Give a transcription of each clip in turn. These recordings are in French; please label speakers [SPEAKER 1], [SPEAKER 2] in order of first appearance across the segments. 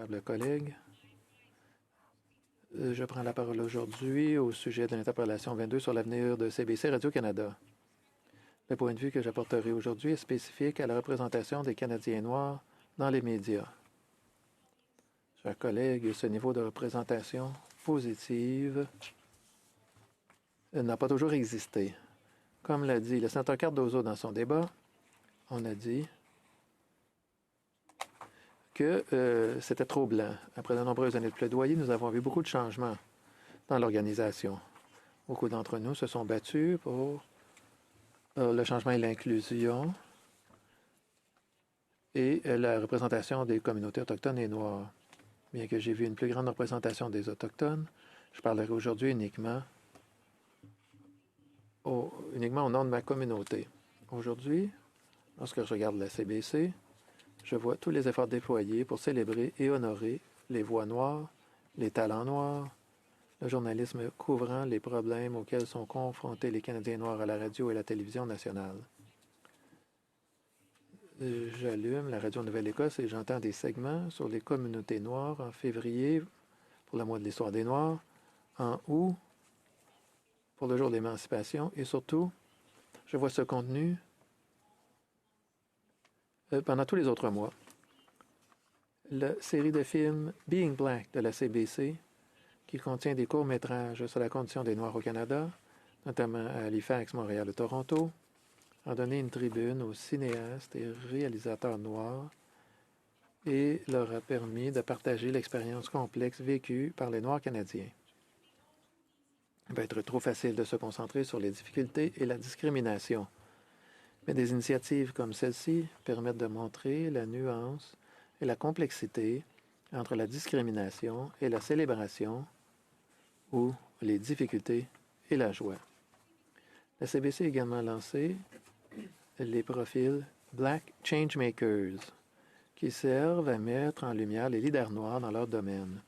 [SPEAKER 1] honorables collègues. Je prends la parole aujourd'hui au sujet de l'interpellation 22 sur l'avenir de CBC Radio-Canada. Le point de vue que j'apporterai aujourd'hui est spécifique à la représentation des Canadiens noirs dans les médias. Chers collègues, ce niveau de représentation positive n'a pas toujours existé. Comme l'a dit le sénateur Cardozo dans son débat, on a dit que c'était trop blanc. Après de nombreuses années de plaidoyer, nous avons vu beaucoup de changements dans l'organisation. Beaucoup d'entre nous se sont battus pour le changement et l'inclusion et la représentation des communautés autochtones et noires. Bien que j'ai vu une plus grande représentation des Autochtones, je parlerai aujourd'hui uniquement au nom de ma communauté. Aujourd'hui, lorsque je regarde la CBC, je vois tous les efforts déployés pour célébrer et honorer les voix noires, les talents noirs, le journalisme couvrant les problèmes auxquels sont confrontés les Canadiens noirs à la radio et la télévision nationale. J'allume la radio Nouvelle-Écosse et j'entends des segments sur les communautés noires en février pour le mois de l'histoire des Noirs, en août pour le jour de l'émancipation et surtout, je vois ce contenu pendant tous les autres mois. La série de films Being Black de la CBC, qui contient des courts-métrages sur la condition des Noirs au Canada, notamment à Halifax, Montréal et Toronto, a donné une tribune aux cinéastes et réalisateurs noirs et leur a permis de partager l'expérience complexe vécue par les Noirs canadiens. Il va être trop facile de se concentrer sur les difficultés et la discrimination. Mais des initiatives comme celle-ci permettent de montrer la nuance et la complexité entre la discrimination et la célébration ou les difficultés et la joie. La CBC a également lancé les profils Black Changemakers qui servent à mettre en lumière les leaders noirs dans leur domaine.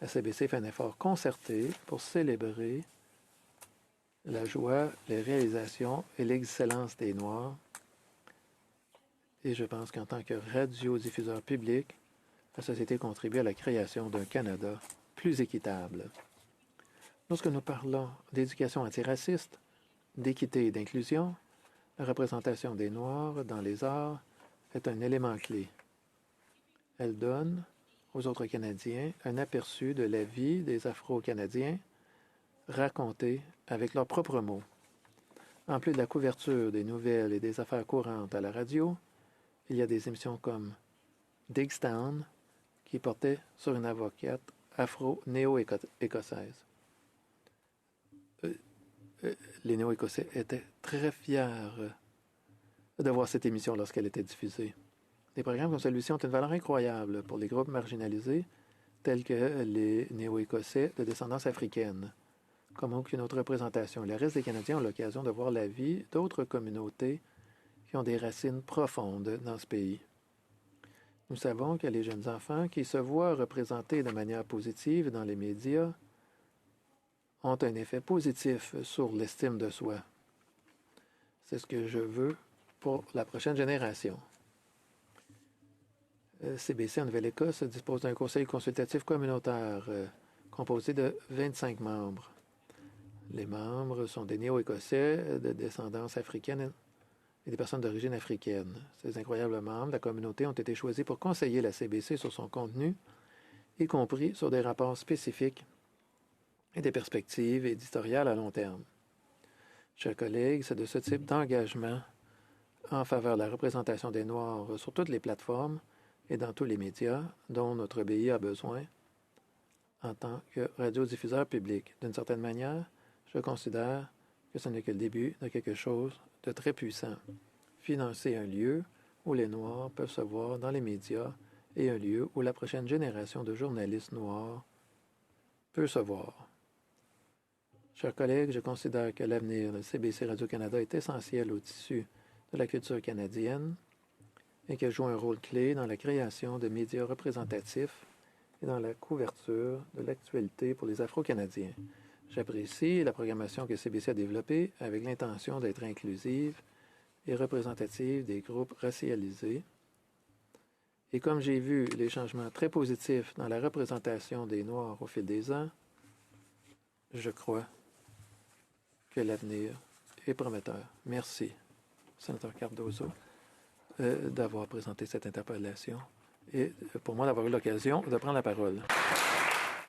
[SPEAKER 1] La CBC fait un effort concerté pour célébrer la joie, les réalisations et l'excellence des Noirs. Et je pense qu'en tant que radiodiffuseur public, la société contribue à la création d'un Canada plus équitable. Lorsque nous parlons d'éducation antiraciste, d'équité et d'inclusion, la représentation des Noirs dans les arts est un élément clé. Elle donne aux autres Canadiens un aperçu de la vie des Afro-Canadiens racontée avec leurs propres mots. En plus de la couverture des nouvelles et des affaires courantes à la radio, il y a des émissions comme Digstown qui portaient sur une avocate afro-néo-écossaise. Les néo-écossais étaient très fiers de voir cette émission lorsqu'elle était diffusée. Des programmes comme celui-ci ont une valeur incroyable pour les groupes marginalisés tels que les néo-écossais de descendance africaine, comme aucune autre représentation. Le reste des Canadiens ont l'occasion de voir la vie d'autres communautés qui ont des racines profondes dans ce pays. Nous savons que les jeunes enfants qui se voient représentés de manière positive dans les médias ont un effet positif sur l'estime de soi. C'est ce que je veux pour la prochaine génération. CBC en Nouvelle-Écosse dispose d'un conseil consultatif communautaire composé de 25 membres. Les membres sont des néo-écossais de descendance africaine et des personnes d'origine africaine. Ces incroyables membres de la communauté ont été choisis pour conseiller la CBC sur son contenu, y compris sur des rapports spécifiques et des perspectives éditoriales à long terme. Chers collègues, c'est de ce type d'engagement en faveur de la représentation des Noirs sur toutes les plateformes et dans tous les médias dont notre pays a besoin en tant que radiodiffuseur public. D'une certaine manière, je considère que ce n'est que le début de quelque chose de très puissant. Financer un lieu où les Noirs peuvent se voir dans les médias et un lieu où la prochaine génération de journalistes noirs peut se voir. Chers collègues, je considère que l'avenir de CBC Radio-Canada est essentiel au tissu de la culture canadienne et qu'elle joue un rôle clé dans la création de médias représentatifs et dans la couverture de l'actualité pour les Afro-Canadiens. J'apprécie la programmation que CBC a développée avec l'intention d'être inclusive et représentative des groupes racialisés Et comme j'ai vu les changements très positifs dans la représentation des Noirs au fil des ans, je crois que l'avenir est prometteur. Merci, sénateur Cardozo, d'avoir présenté cette interpellation et pour moi d'avoir eu l'occasion de prendre la parole.